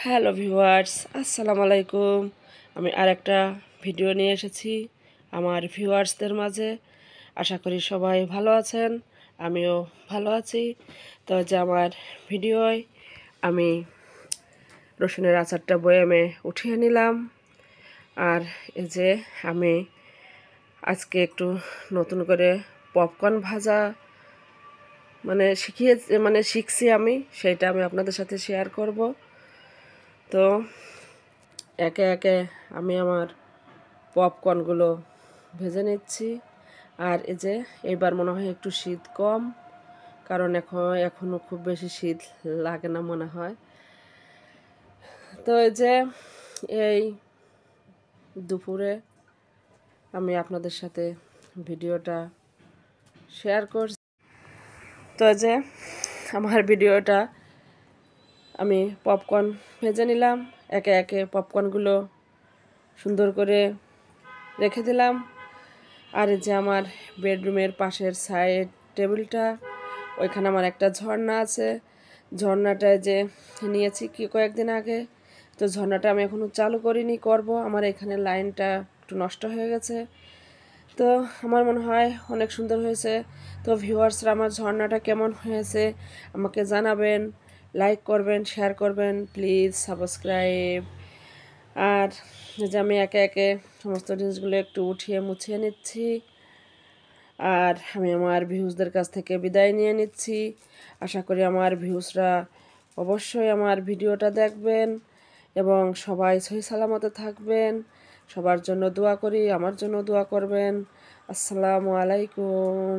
Hello viewers, আসসালামু আলাইকুম। আমি আরেকটা ভিডিও নিয়ে এসেছি আমার ভিউয়ার্সদের মাঝে। আশা করি সবাই ভালো আছেন, আমিও ভালো আছি। তো যে আমার ভিডিওয় আমি রসুনের আচারটা বয়ামে উঠিয়ে নিলাম। আর এই যে আমি আজকে একটু নতুন করে পপকর্ন ভাজা শিখছি আমি, সেটা আমি আপনাদের সাথে শেয়ার করব। তো একে একে আমি আমার পপকর্নগুলো ভেজে নিচ্ছি। আর এই যে এইবার মনে হয় একটু শীত কম, কারণ এখনও খুব বেশি শীত লাগে না মনে হয়। তো এই যে এই দুপুরে আমি আপনাদের সাথে ভিডিওটা শেয়ার করছি। তো এই যে আমার ভিডিওটা আমি পপকর্ন ভেজে নিলাম, একে একে পপকর্নগুলো সুন্দর করে রেখে দিলাম। আর এই যে আমার বেডরুমের পাশের সাইড টেবিলটা, ওইখানে আমার একটা ঝর্ণা আছে। ঝর্ণাটায় যে নিয়েছি কয়েকদিন আগে, তো ঝর্ণাটা আমি এখনও চালু করিনি, করব। আমার এখানে লাইনটা একটু নষ্ট হয়ে গেছে, তো আমার মনে হয় অনেক সুন্দর হয়েছে। তো ভিউয়ার্সরা আমার ঝর্ণাটা কেমন হয়েছে আমাকে জানাবেন, লাইক করবেন, শেয়ার করবেন, প্লিজ সাবস্ক্রাইব। আর যে আমি একে একে সমস্ত জিনিসগুলো একটু উঠিয়ে মুছিয়ে নিচ্ছি। আর আমি আমার ভিউজদের কাছ থেকে বিদায় নিয়ে নিচ্ছি। আশা করি আমার ভিউজরা অবশ্যই আমার ভিডিওটা দেখবেন এবং সবাই সহি সালামতে থাকবেন। সবার জন্য দোয়া করি, আমার জন্য দোয়া করবেন। আসসালামু আলাইকুম।